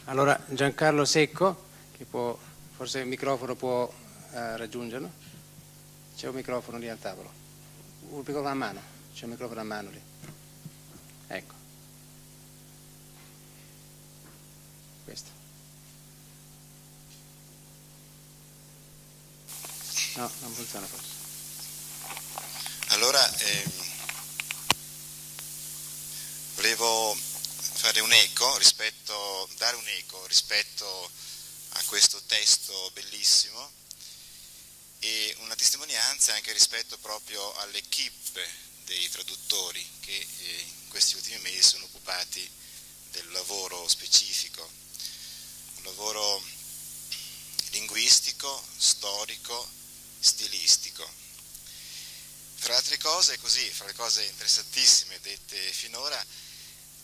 Allora Giancarlo Secco, che può, forse il microfono può raggiungerlo. C'è un microfono lì al tavolo. Un microfono a mano, c'è un microfono a mano lì. Ecco. Questo. No, non funziona forse. Allora, volevo fare dare un eco rispetto a questo testo bellissimo e una testimonianza anche rispetto proprio all'equipe dei traduttori che in questi ultimi mesi sono occupati del lavoro specifico, un lavoro linguistico, storico, stilistico. Fra le altre cose, così, fra le cose interessantissime dette finora,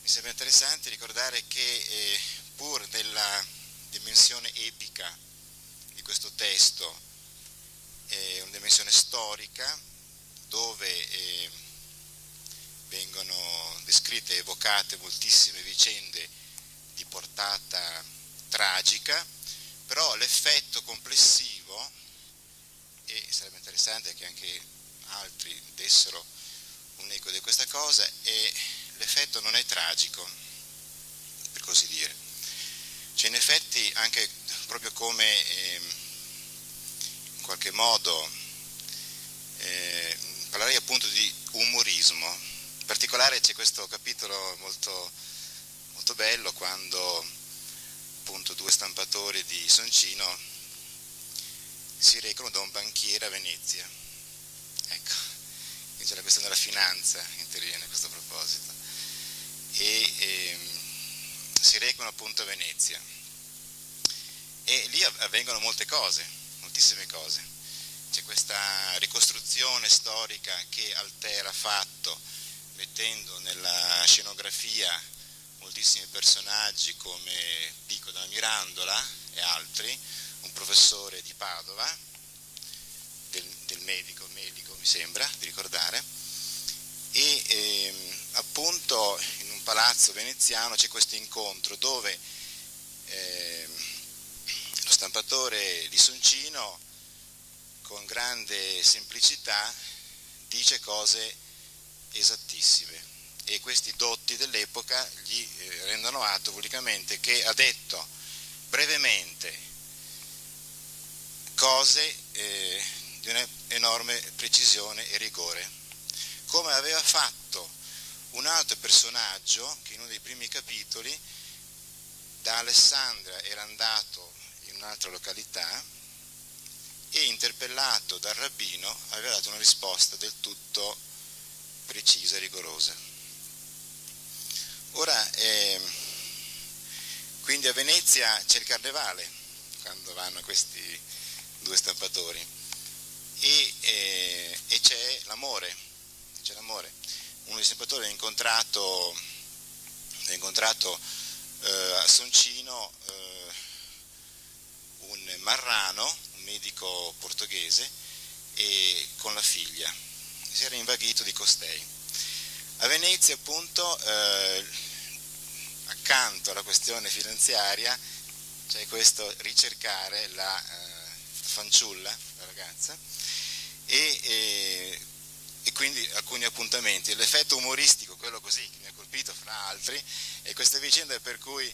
mi sembra interessante ricordare che pur nella dimensione epica di questo testo, una dimensione storica dove vengono descritte e evocate moltissime vicende di portata tragica, però l'effetto complessivo, e sarebbe interessante che anche altri dessero un eco di questa cosa, e l'effetto non è tragico, per così dire. Cioè in effetti anche proprio come in qualche modo parlerei appunto di umorismo. In particolare c'è questo capitolo molto, molto bello quando appunto due stampatori di Soncino si recano da un banchiere a Venezia. Ecco, quindi c'è la questione della finanza che interviene a questo proposito. E si recano appunto a Venezia. E lì avvengono molte cose, moltissime cose. C'è questa ricostruzione storica che Altera ha fatto, mettendo nella scenografia moltissimi personaggi come Pico della Mirandola e altri, un professore di Padova, del medico mi sembra di ricordare, e appunto in un palazzo veneziano c'è questo incontro dove lo stampatore di Soncino con grande semplicità dice cose esattissime e questi dotti dell'epoca gli rendono atto pubblicamente che ha detto brevemente cose di un'enorme precisione e rigore, come aveva fatto un altro personaggio che in uno dei primi capitoli da Alessandria era andato in un'altra località e interpellato dal rabbino aveva dato una risposta del tutto precisa e rigorosa. Ora, quindi a Venezia c'è il carnevale quando vanno questi due stampatori e c'è l'amore. Uno dei stampatori ha incontrato a Soncino un marrano, un medico portoghese, e con la figlia si era invaghito di costei. A Venezia appunto accanto alla questione finanziaria c'è questo ricercare la fanciulla, la ragazza, e quindi alcuni appuntamenti. L'effetto umoristico, quello così che mi ha colpito fra altri, è questa vicenda per cui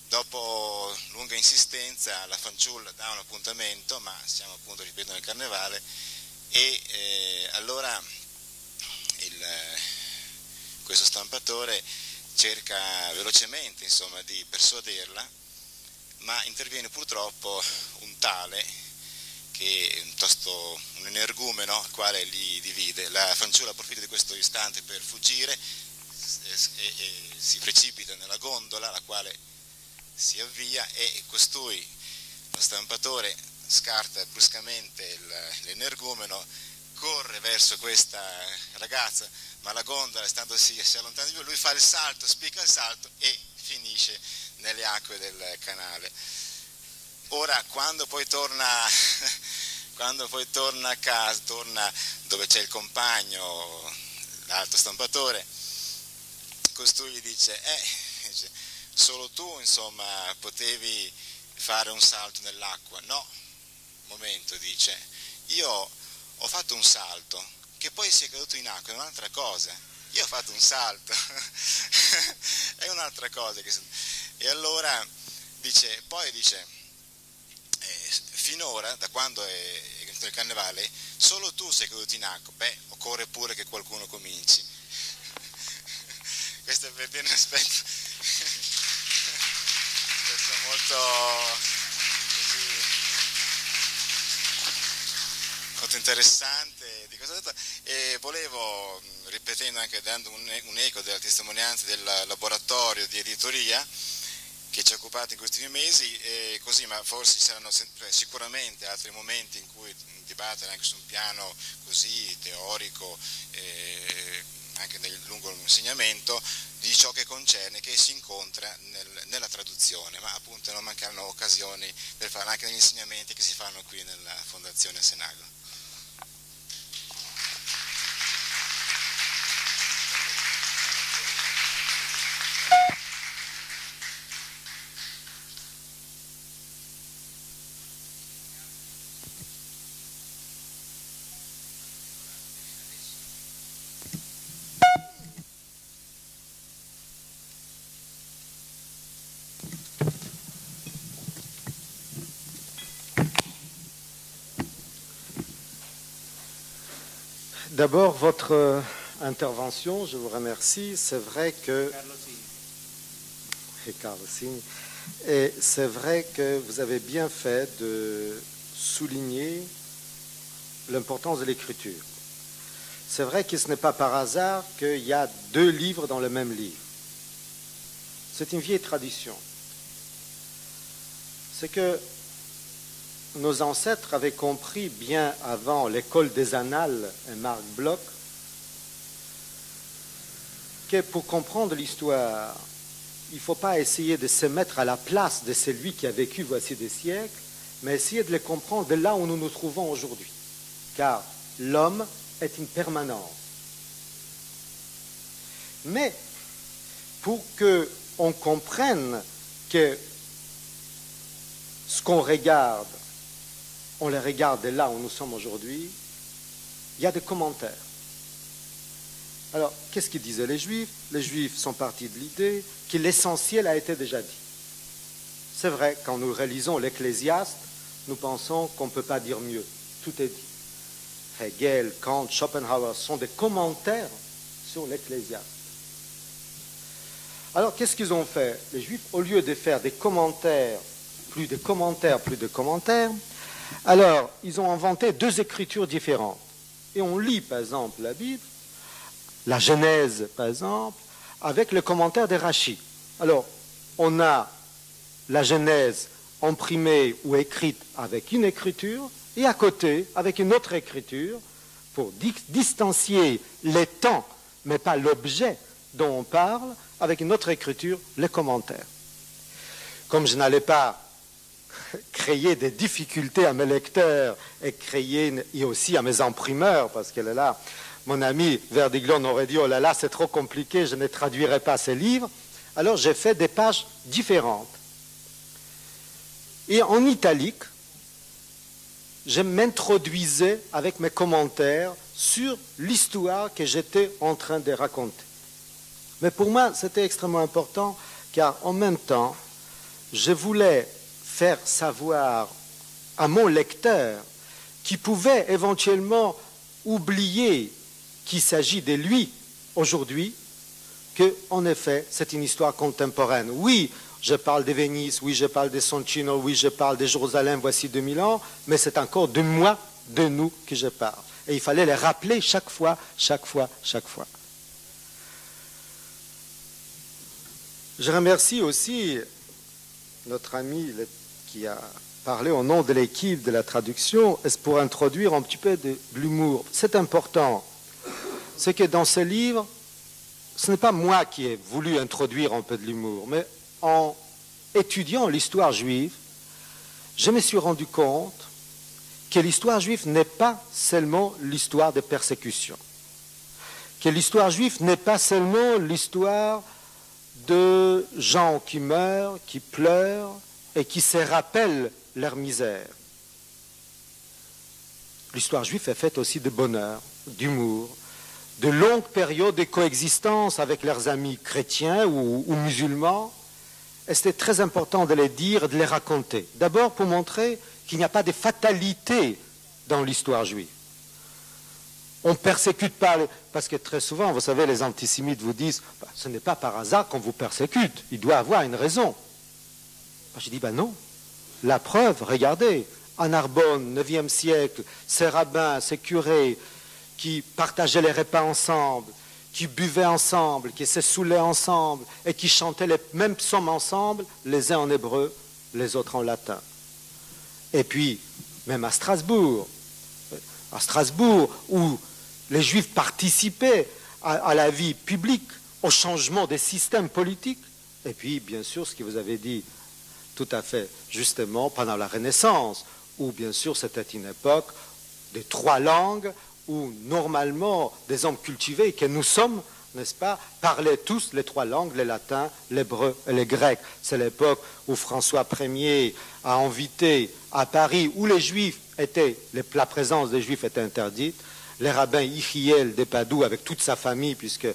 dopo lunga insistenza la fanciulla dà un appuntamento, ma siamo appunto, ripeto, nel carnevale, e allora questo stampatore cerca velocemente insomma di persuaderla, ma interviene purtroppo un tale che è piuttosto un energumeno al quale li divide. La fanciulla approfitta di questo istante per fuggire e si precipita nella gondola alla quale si avvia, e costui, lo stampatore, scarta bruscamente l'energumeno, corre verso questa ragazza, ma la gondola, standosi si allontana di lui fa il salto, spicca il salto e finisce nelle acque del canale. Ora, quando poi torna a casa, torna dove c'è il compagno, l'altro stampatore, costui gli dice solo tu insomma potevi fare un salto nell'acqua. No, momento, dice, io ho fatto un salto, che poi sia caduto in acqua è un'altra cosa, io ho fatto un salto, è un'altra cosa. E allora poi dice, finora, da quando è il carnevale, solo tu sei caduto in acqua, beh, occorre pure che qualcuno cominci. Questo è per dire un aspetto, questo è molto interessante di cosa ho detto, e volevo, ripetendo anche, dando un eco della testimonianza del laboratorio di editoria che ci ha occupato in questi 2 mesi, così, ma forse ci saranno sicuramente altri momenti in cui dibattere anche su un piano così teorico, anche lungo l'insegnamento, di ciò che concerne, che si incontra nella traduzione, ma appunto non mancheranno occasioni per farlo anche negli insegnamenti che si fanno qui nella Fondazione Senago. D'abord, votre intervention, je vous remercie. C'est vrai que... Et c'est vrai que vous avez bien fait de souligner l'importance de l'écriture. C'est vrai que ce n'est pas par hasard qu'il y a 2 livres dans le même livre. C'est une vieille tradition. C'est que nos ancêtres avaient compris bien avant l'école des Annales et Marc Bloch que pour comprendre l'histoire, il ne faut pas essayer de se mettre à la place de celui qui a vécu voici des siècles, mais essayer de les comprendre de là où nous nous trouvons aujourd'hui. Car l'homme est une permanence. Mais pour qu'on comprenne que ce qu'on regarde, on les regarde de là où nous sommes aujourd'hui, il y a des commentaires. Alors, qu'est-ce qu'ils disaient les Juifs? Les Juifs sont partis de l'idée que l'essentiel a été déjà dit. C'est vrai, quand nous relisons l'Ecclésiaste, nous pensons qu'on ne peut pas dire mieux. Tout est dit. Hegel, Kant, Schopenhauer sont des commentaires sur l'Ecclésiaste. Alors, qu'est-ce qu'ils ont fait? Les Juifs, au lieu de faire des commentaires, plus de commentaires, alors, ils ont inventé 2 écritures différentes. Et on lit, par exemple, la Bible, la Genèse, par exemple, avec le commentaire de Rachi. Alors, on a la Genèse imprimée ou écrite avec une écriture, et à côté, avec une autre écriture, pour distancier les temps, mais pas l'objet dont on parle, avec une autre écriture, les commentaires. Comme je n'allais pas créer des difficultés à mes lecteurs et aussi à mes imprimeurs, parce que là, mon ami Verdiglon aurait dit « Oh là là, c'est trop compliqué, je ne traduirai pas ces livres », alors j'ai fait des pages différentes. Et en italique, je m'introduisais avec mes commentaires sur l'histoire que j'étais en train de raconter. Mais pour moi, c'était extrêmement important, car en même temps, je voulais faire savoir à mon lecteur qui pouvait éventuellement oublier qu'il s'agit de lui aujourd'hui, qu'en effet, c'est une histoire contemporaine. Oui, je parle de Venise, oui, je parle de Soncino, oui, je parle de Jérusalem, voici 2000 ans, mais c'est encore de moi, de nous que je parle. Et il fallait les rappeler chaque fois. Je remercie aussi notre ami qui a parlé au nom de l'équipe de la traduction, pour introduire un petit peu de l'humour. C'est important. C'est que dans ce livre, ce n'est pas moi qui ai voulu introduire un peu de l'humour, mais en étudiant l'histoire juive, je me suis rendu compte que l'histoire juive n'est pas seulement l'histoire des persécutions, que l'histoire juive n'est pas seulement l'histoire de gens qui meurent, qui pleurent et qui se rappellent leur misère. L'histoire juive est faite aussi de bonheur, d'humour, de longues périodes de coexistence avec leurs amis chrétiens ou musulmans. Et c'était très important de les dire et de les raconter. D'abord pour montrer qu'il n'y a pas de fatalité dans l'histoire juive. On ne persécute pas, parce que très souvent, vous savez, les antisémites vous disent bah, ce n'est pas par hasard qu'on vous persécute, il doit avoir une raison. Je dis non. La preuve, regardez, à Narbonne, 9e siècle, ces rabbins, ces curés qui partageaient les repas ensemble, qui buvaient ensemble, qui se saoulaient ensemble et qui chantaient les mêmes psaumes ensemble, les uns en hébreu, les autres en latin. Et puis, même à Strasbourg, où les Juifs participaient à la vie publique, au changement des systèmes politiques, et puis, bien sûr, ce que vous avez dit tout à fait justement pendant la Renaissance, où, bien sûr, c'était une époque des 3 langues, où, normalement, des hommes cultivés que nous sommes, n'est-ce pas, parlaient tous les 3 langues, le latin, l'hébreu et le grec. C'est l'époque où François Ier a invité à Paris, où les Juifs étaient, la présence des Juifs était interdite, les rabbins Ichiel de Padoue avec toute sa famille, puisque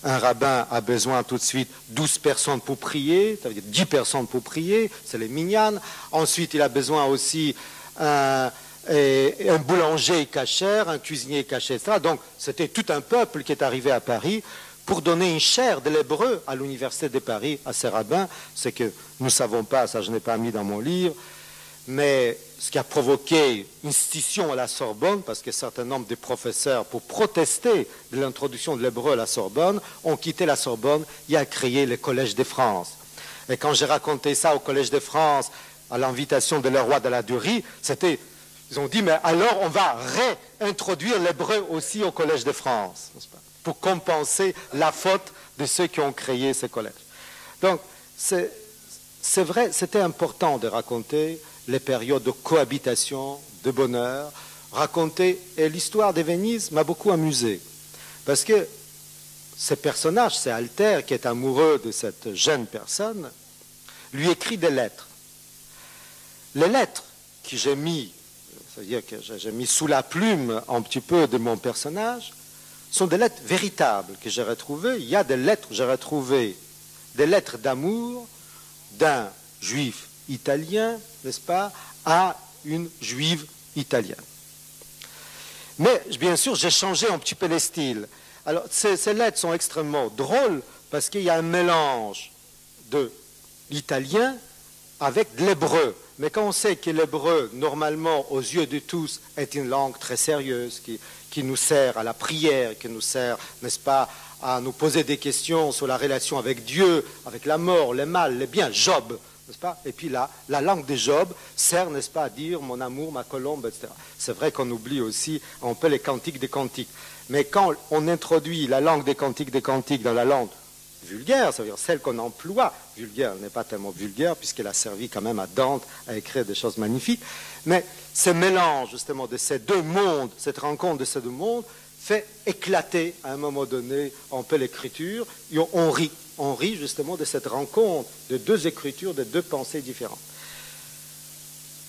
un rabbin a besoin tout de suite 12 personnes pour prier, ça veut dire 10 personnes pour prier, c'est les minyanes. Ensuite, il a besoin aussi un boulanger cachère, un cuisinier cachère, etc. Donc, c'était tout un peuple qui est arrivé à Paris pour donner une chaire de l'hébreu à l'université de Paris, à ces rabbins. C'est que nous ne savons pas, ça je n'ai pas mis dans mon livre, mais ce qui a provoqué une scission à la Sorbonne, parce qu'un certain nombre de professeurs, pour protester de l'introduction de l'hébreu à la Sorbonne, ont quitté la Sorbonne et ont créé le Collège de France. Et quand j'ai raconté ça au Collège de France, à l'invitation de le roi de la Durie, ils ont dit, mais alors on va réintroduire l'hébreu aussi au Collège de France, n'est-ce pas, pour compenser la faute de ceux qui ont créé ce collège. Donc, c'est vrai, c'était important de raconter les périodes de cohabitation, de bonheur, raconter, et l'histoire de Venise m'a beaucoup amusé, parce que ce personnage, c'est Alter, qui est amoureux de cette jeune personne, lui écrit des lettres. Les lettres que j'ai mis, c'est-à-dire que j'ai mis sous la plume un petit peu de mon personnage, sont des lettres véritables que j'ai retrouvées. Il y a des lettres, j'ai retrouvé des lettres d'amour d'un juif italien, n'est-ce pas, à une juive italienne. Mais, bien sûr, j'ai changé un petit peu les styles. Alors, ces lettres sont extrêmement drôles parce qu'il y a un mélange de l'italien avec de l'hébreu. Mais quand on sait que l'hébreu, normalement, aux yeux de tous, est une langue très sérieuse, qui nous sert à la prière, qui nous sert, n'est-ce pas, à nous poser des questions sur la relation avec Dieu, avec la mort, le mal, le bien, Job, n'est-ce pas? Et puis là, la langue de Job sert, n'est-ce pas, à dire mon amour, ma colombe, etc. C'est vrai qu'on oublie aussi un peu les cantiques des cantiques. Mais quand on introduit la langue des cantiques dans la langue vulgaire, ça veut dire celle qu'on emploie, vulgaire, elle n'est pas tellement vulgaire puisqu'elle a servi quand même à Dante à écrire des choses magnifiques, mais ce mélange justement de ces deux mondes, cette rencontre de ces deux mondes, fait éclater à un moment donné un peu l'écriture, et on rit justement de cette rencontre de deux écritures, de deux pensées différentes.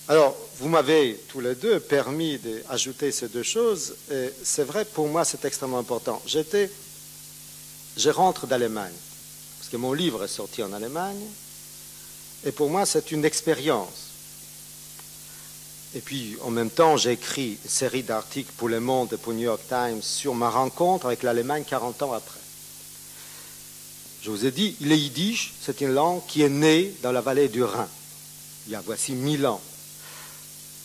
Alors, vous m'avez tous les deux permis d'ajouter ces deux choses, et c'est vrai, pour moi c'est extrêmement important. Je rentre d'Allemagne, parce que mon livre est sorti en Allemagne, et pour moi c'est une expérience. Et puis en même temps j'ai écrit une série d'articles pour Le Monde et pour New York Times sur ma rencontre avec l'Allemagne 40 ans après. Je vous ai dit, le yiddish, c'est une langue qui est née dans la vallée du Rhin, il y a voici 1000 ans.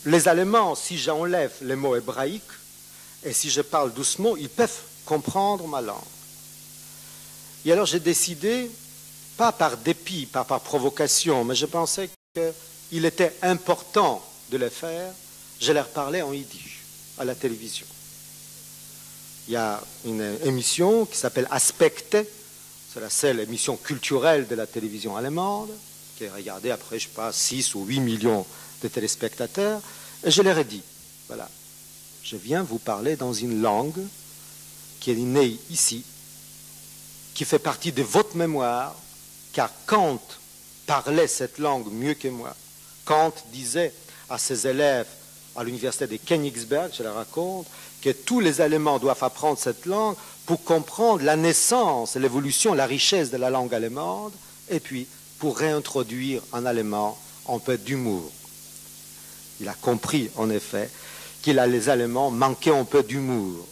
Les Allemands, si j'enlève les mots hébraïques, et si je parle doucement, ils peuvent comprendre ma langue. Et alors j'ai décidé, pas par dépit, pas par provocation, mais je pensais qu'il était important de le faire, je leur parlais en yiddish à la télévision. Il y a une émission qui s'appelle Aspekte, c'est la seule émission culturelle de la télévision allemande, qui est regardée après, je ne sais pas, 6 ou 8 millions de téléspectateurs, et je leur ai dit, voilà, je viens vous parler dans une langue qui est née ici, qui fait partie de votre mémoire, car Kant parlait cette langue mieux que moi. Kant disait à ses élèves à l'université de Königsberg, je le raconte, que tous les Allemands doivent apprendre cette langue pour comprendre la naissance, l'évolution, la richesse de la langue allemande, et puis pour réintroduire en allemand un peu d'humour. Il a compris, en effet, que les Allemands manquaient un peu d'humour.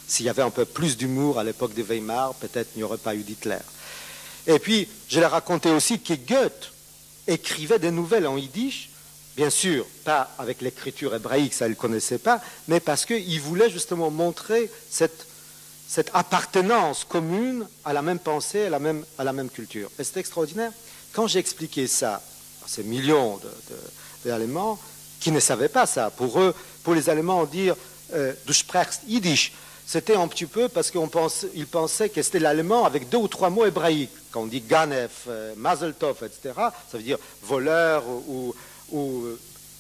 S'il y avait un peu plus d'humour à l'époque de Weimar, peut-être il n'y aurait pas eu d'Hitler. Et puis, je l'ai raconté aussi que Goethe écrivait des nouvelles en yiddish, bien sûr, pas avec l'écriture hébraïque, ça il ne connaissait pas, mais parce qu'il voulait justement montrer cette appartenance commune à la même pensée, à la même culture. Et c'est extraordinaire. Quand j'ai expliqué ça à ces millions d'Allemands qui ne savaient pas ça, pour eux, pour les Allemands, dire du sprechst Yiddish, c'était un petit peu parce qu'ils pensaient que c'était l'allemand avec 2 ou 3 mots hébraïques. Quand on dit Ganef, Mazel Tov, etc., ça veut dire voleur ou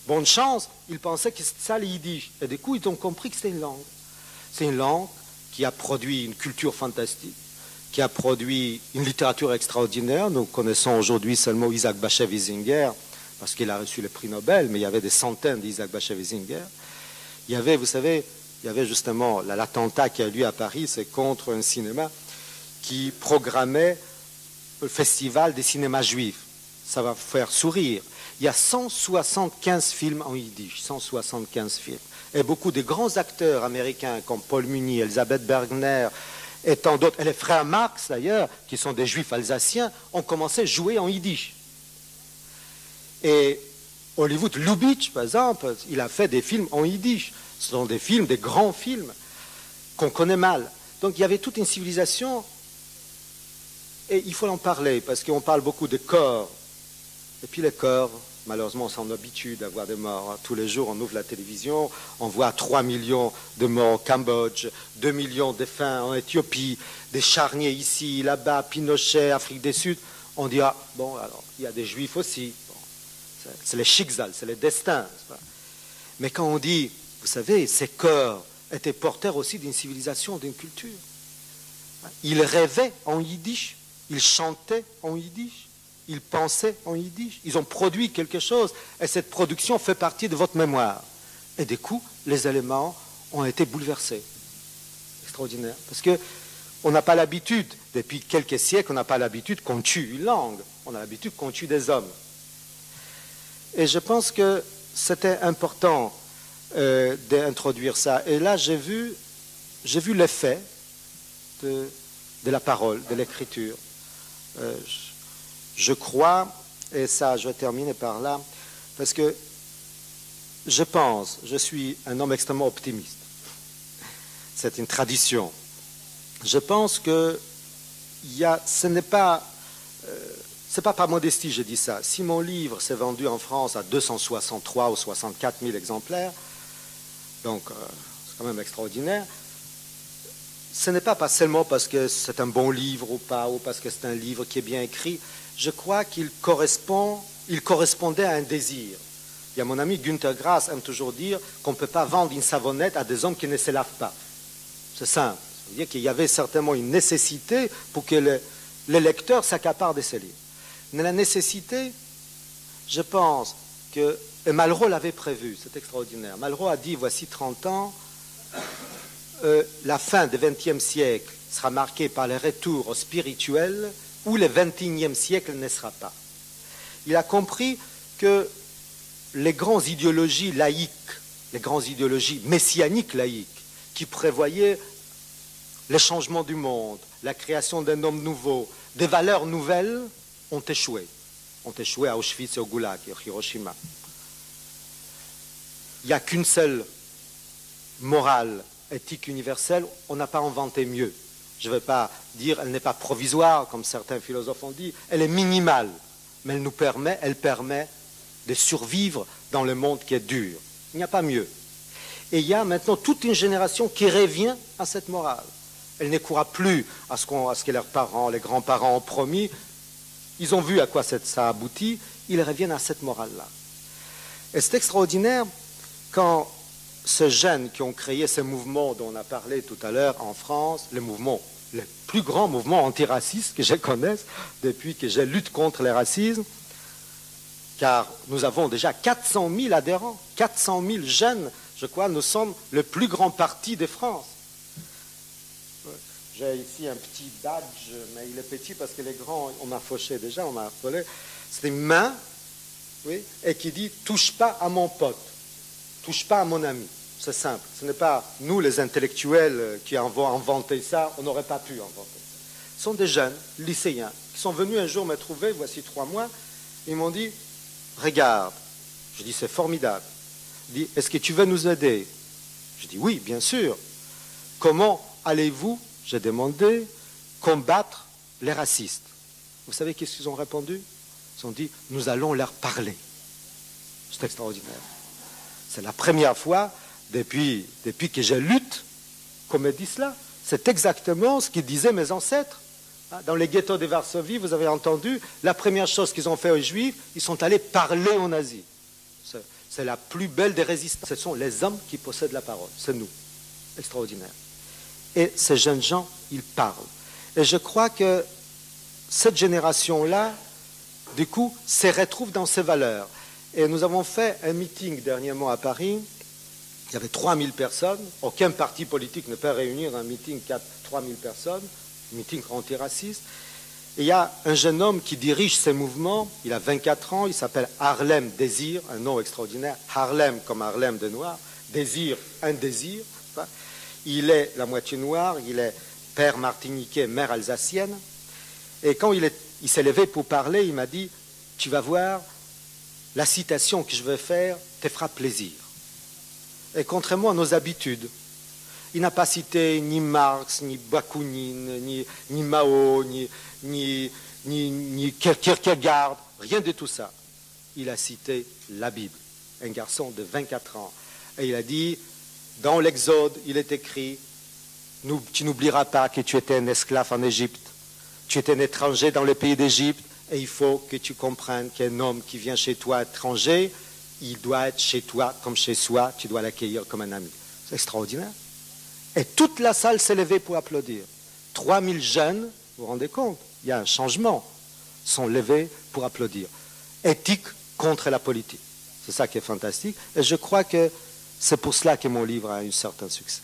bonne chance, ils pensaient que c'était ça le Yiddish. Et du coup, ils ont compris que c'était une langue. C'est une langue qui a produit une culture fantastique, qui a produit une littérature extraordinaire. Nous connaissons aujourd'hui seulement Isaac Bashevis-Singer, parce qu'il a reçu le prix Nobel, mais il y avait des centaines d'Isaac Bashevis-Singer. Il y avait, vous savez, il y avait justement l'attentat qui a eu lieu à Paris, c'est contre un cinéma qui programmait le festival des cinémas juifs. Ça va vous faire sourire. Il y a 175 films en yiddish, 175 films. Et beaucoup de grands acteurs américains comme Paul Muni, Elisabeth Bergner et tant d'autres, et les frères Marx d'ailleurs, qui sont des juifs alsaciens, ont commencé à jouer en yiddish. Et Hollywood, Lubitsch, par exemple, il a fait des films en yiddish. Ce sont des films, des grands films qu'on connaît mal. Donc il y avait toute une civilisation et il faut en parler parce qu'on parle beaucoup de corps. Et puis les corps, malheureusement, on s'en habitue d'avoir des morts. Tous les jours, on ouvre la télévision, on voit 3 millions de morts au Cambodge, 2 millions de défunts en Éthiopie, des charniers ici, là-bas, Pinochet, Afrique du Sud. On dit, ah, bon, alors, il y a des juifs aussi. Bon, c'est les schicksal, c'est les destins. Mais quand on dit, vous savez, ces corps étaient porteurs aussi d'une civilisation, d'une culture. Ils rêvaient en yiddish, ils chantaient en yiddish, ils pensaient en yiddish, ils ont produit quelque chose, et cette production fait partie de votre mémoire. Et du coup, les Allemands ont été bouleversés. Extraordinaire. Parce qu'on n'a pas l'habitude, depuis quelques siècles, on n'a pas l'habitude qu'on tue une langue, on a l'habitude qu'on tue des hommes. Et je pense que c'était important d'introduire ça. Et là, j'ai vu l'effet de la parole, de l'écriture. Je crois, et ça, je vais terminer par là, parce que je suis un homme extrêmement optimiste. C'est une tradition. Je pense que ce n'est pas... c'est pas par modestie, je dis ça. Si mon livre s'est vendu en France à 263 ou 64 000 exemplaires, donc c'est quand même extraordinaire, ce n'est pas seulement parce que c'est un bon livre ou pas, ou parce que c'est un livre qui est bien écrit. Je crois qu'il correspondait à un désir. Il y a mon ami Günter Grass aime toujours dire qu'on ne peut pas vendre une savonnette à des hommes qui ne se lavent pas. C'est simple. C'est-à-dire qu'il y avait certainement une nécessité pour que les lecteurs s'accaparent de ces livres. Mais la nécessité, je pense que... Et Malraux l'avait prévu, c'est extraordinaire. Malraux a dit, voici 30 ans, la fin du XXe siècle sera marquée par le retour au spirituel où le XXIe siècle ne sera pas. Il a compris que les grandes idéologies laïques, les grandes idéologies messianiques laïques, qui prévoyaient le changement du monde, la création d'un homme nouveau, des valeurs nouvelles, ont échoué. Ont échoué à Auschwitz et au Goulag et à Hiroshima. Il n'y a qu'une seule morale éthique universelle, on n'a pas inventé mieux. Je ne vais pas dire elle n'est pas provisoire, comme certains philosophes ont dit, elle est minimale, mais elle permet de survivre dans le monde qui est dur. Il n'y a pas mieux. Et il y a maintenant toute une génération qui revient à cette morale. Elle ne croit plus à ce que leurs parents, les grands-parents ont promis. Ils ont vu à quoi ça aboutit, ils reviennent à cette morale-là. Et c'est extraordinaire quand ces jeunes qui ont créé ce mouvement dont on a parlé tout à l'heure en France, le mouvement le plus grand mouvement antiraciste que je connaisse depuis que je lutte contre le racisme, car nous avons déjà 400 000 adhérents, 400 000 jeunes, je crois, nous sommes le plus grand parti de France. J'ai ici un petit badge, mais il est petit parce que les grands, on m'a fauché déjà, on m'a affolé. C'est une main, oui, et qui dit « touche pas à mon pote, touche pas à mon ami ». C'est simple. Ce n'est pas nous, les intellectuels, qui avons inventé ça, on n'aurait pas pu inventer ça. Ce sont des jeunes, lycéens, qui sont venus un jour me trouver, voici 3 mois, ils m'ont dit « regarde ». Je dis « c'est formidable ». Il dit « est-ce que tu veux nous aider ?» Je dis « oui, bien sûr ». « Comment allez-vous » j'ai demandé, combattre les racistes. Vous savez qu'est-ce qu'ils ont répondu? Ils ont dit, nous allons leur parler. C'est extraordinaire. C'est la première fois depuis que je lutte qu'on me dit cela. C'est exactement ce qu'ils disaient mes ancêtres. Dans les ghettos de Varsovie, vous avez entendu, la première chose qu'ils ont fait aux Juifs, ils sont allés parler aux nazis. C'est la plus belle des résistances. Ce sont les hommes qui possèdent la parole. C'est nous. Extraordinaire. Et ces jeunes gens, ils parlent. Et je crois que cette génération-là, du coup, se retrouve dans ces valeurs. Et nous avons fait un meeting dernièrement à Paris. Il y avait 3000 personnes. Aucun parti politique ne peut réunir un meeting 3000 personnes, un meeting antiraciste. Et il y a un jeune homme qui dirige ces mouvements. Il a 24 ans. Il s'appelle Harlem Désir, un nom extraordinaire. Harlem comme Harlem de noir. Désir, un désir. Il est la moitié noir, il est père martiniquais, mère alsacienne. Et quand il s'est levé pour parler, il m'a dit, tu vas voir, la citation que je vais faire te fera plaisir. Et contrairement à nos habitudes, il n'a pas cité ni Marx, ni Bakounine, ni Mao, ni Kierkegaard, rien de tout ça. Il a cité la Bible, un garçon de 24 ans. Et il a dit, dans l'Exode, il est écrit, tu n'oublieras pas que tu étais un esclave en Égypte, tu étais un étranger dans le pays d'Égypte, et il faut que tu comprennes qu'un homme qui vient chez toi étranger, il doit être chez toi comme chez soi, tu dois l'accueillir comme un ami. C'est extraordinaire. Et toute la salle s'est levée pour applaudir. 3000 jeunes, vous vous rendez compte, il y a un changement, sont levés pour applaudir. Éthique contre la politique. C'est ça qui est fantastique. Et je crois que c'est pour cela que mon livre a un certain succès.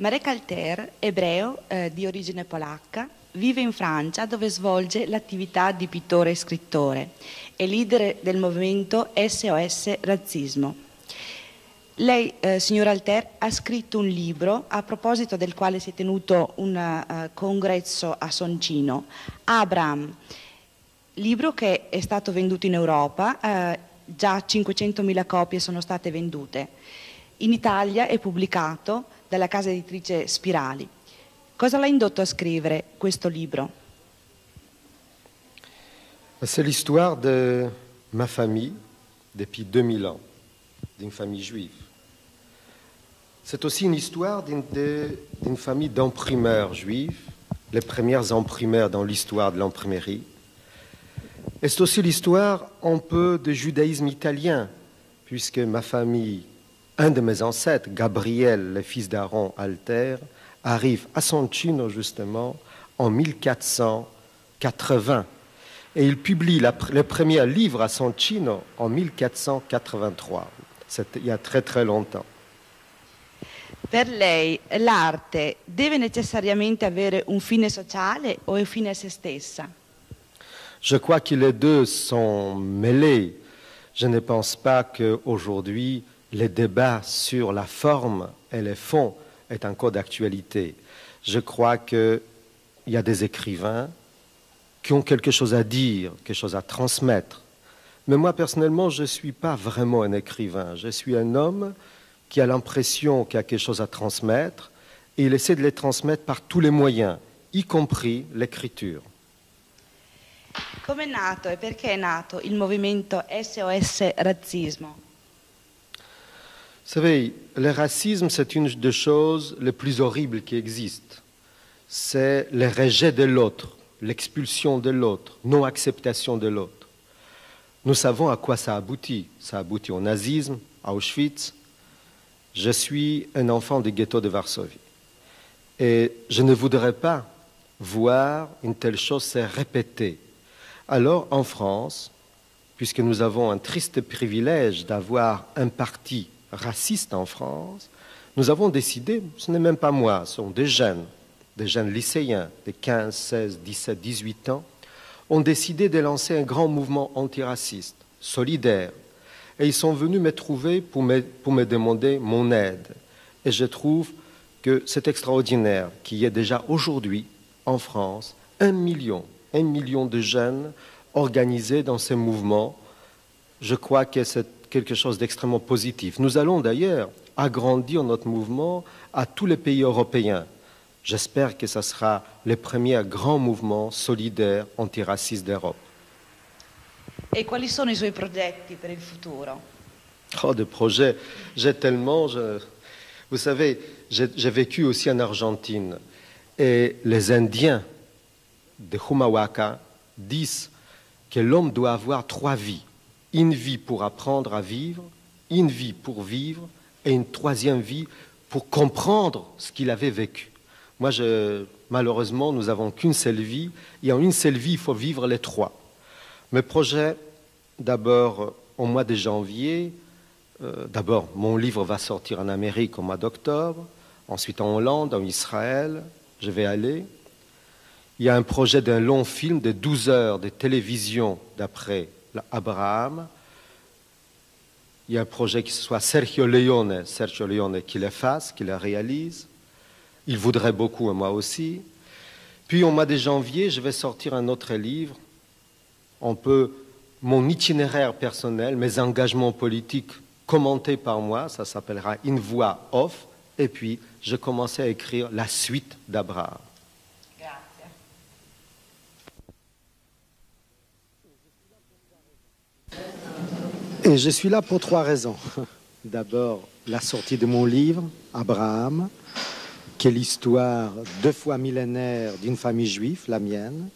Marek Alter, ebreo di origine polacca, vive in Francia dove svolge l'attività di pittore e scrittore. È leader del movimento SOS Razzismo. Lei, signor Alter, ha scritto un libro a proposito del quale si è tenuto un congresso a Soncino, Abraham, libro che è stato venduto in Europa, già 500.000 copie sono state vendute. In Italia è pubblicato dalla casa editrice Spirali. Cosa l'ha indotto a scrivere questo libro? C'est l'histoire de ma famille depuis 2000 ans, d'une famille juive. C'est aussi une histoire d'une famille d'imprimeurs juifs, les premières imprimeurs dans l'histoire de l'imprimerie. Et c'est aussi l'histoire un peu de judaïsme italien, puisque ma famille, un de mes ancêtres, Gabriel, le fils d'Aaron Alter, arrive à Soncino justement en 1480. Et il publie le premier livre à Soncino en 1483. C'était il y a très très longtemps. Per lei l'arte deve necessariamente avere un fine sociale o un fine a se stessa? Je crois que les deux sont mêlés. Je ne pense pas qu'aujourd'hui, le débat sur la forme et le fond est encore d'actualité. Je crois qu'il y a des écrivains qui ont quelque chose à dire, quelque chose à transmettre. Mais moi, personnellement, je ne suis pas vraiment un écrivain. Je suis un homme qui a l'impression qu'il y a quelque chose à transmettre et il essaie de les transmettre par tous les moyens, y compris l'écriture. Come è nato e perché è nato il movimento SOS Razzismo? Vous savez, le racisme, c'est une des choses les plus horribles qui existent. C'est le rejet de l'autre, l'expulsion de l'autre, non-acceptation de l'autre. Nous savons à quoi ça aboutit. Ça aboutit au nazisme, à Auschwitz. Je suis un enfant du ghetto de Varsovie. Et je ne voudrais pas voir une telle chose se répéter. Alors, en France, puisque nous avons un triste privilège d'avoir un parti raciste en France, nous avons décidé, ce n'est même pas moi, ce sont des jeunes lycéens de 15, 16, 17, 18 ans, ont décidé de lancer un grand mouvement antiraciste, solidaire. Et ils sont venus me trouver pour me demander mon aide. Et je trouve que c'est extraordinaire qu'il y ait déjà aujourd'hui, en France, 1 million de jeunes organisés dans ces mouvements. Je crois que c'est quelque chose d'extrêmement positif. Nous allons d'ailleurs agrandir notre mouvement à tous les pays européens. J'espère que ce sera le premier grand mouvement solidaire antiraciste d'Europe. E quali sono i suoi progetti per il futuro? Oh, de projets, j'ai tellement... Vous savez, j'ai vécu aussi en Argentine. Et les Indiens de Humahuaca disent que l'homme doit avoir 3 vies. Une vie pour apprendre à vivre, une vie pour vivre et une 3e vie pour comprendre ce qu'il avait vécu. Moi, malheureusement, nous n'avons qu'une seule vie. Et en une seule vie, il faut vivre les 3. Mes projets, d'abord, au mois de janvier, d'abord, mon livre va sortir en Amérique au mois d'octobre, ensuite en Hollande, en Israël, je vais aller. Il y a un projet d'un long film de 12 heures de télévision d'après Abraham. Il y a un projet qui soit Sergio Leone qui le fasse, qui le réalise. Il voudrait beaucoup, et moi aussi. Puis au mois de janvier, je vais sortir un autre livre. Mon itinéraire personnel, mes engagements politiques commentés par moi, ça s'appellera Une voix off. Et puis, je commençais à écrire la suite d'Abraham. Et je suis là pour 3 raisons. D'abord, la sortie de mon livre, Abraham, qui est l'histoire 2 fois millénaire d'une famille juive, la mienne.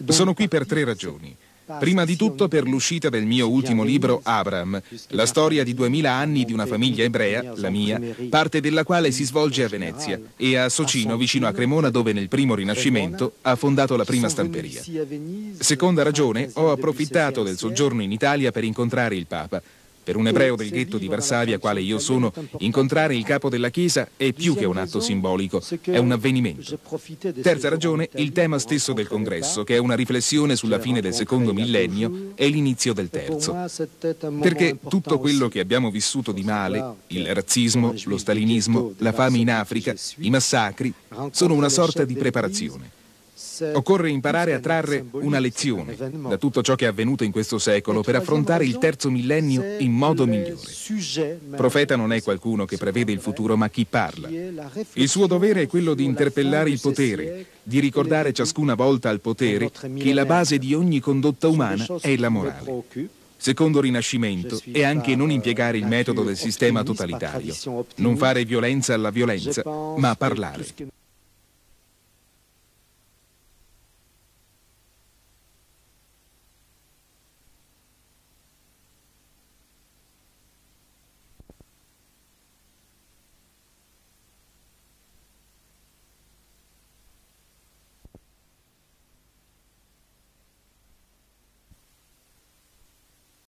Sono qui per 3 ragioni. Prima di tutto per l'uscita del mio ultimo libro, Abraham, la storia di 2000 anni di una famiglia ebrea, la mia, parte della quale si svolge a Venezia e a Socino, vicino a Cremona, dove nel primo Rinascimento ha fondato la prima stamperia. Seconda ragione, ho approfittato del soggiorno in Italia per incontrare il Papa. Per un ebreo del ghetto di Varsavia, quale io sono, incontrare il capo della Chiesa è più che un atto simbolico, è un avvenimento. Terza ragione, il tema stesso del congresso, che è una riflessione sulla fine del 2° millennio e l'inizio del 3°. Perché tutto quello che abbiamo vissuto di male, il razzismo, lo stalinismo, la fame in Africa, i massacri, sono una sorta di preparazione. Occorre imparare a trarre una lezione da tutto ciò che è avvenuto in questo secolo per affrontare il 3° millennio in modo migliore. Profeta non è qualcuno che prevede il futuro, ma chi parla. Il suo dovere è quello di interpellare il potere, di ricordare ciascuna volta al potere che la base di ogni condotta umana è la morale. Secondo Rinascimento è anche non impiegare il metodo del sistema totalitario, non fare violenza alla violenza, ma parlare.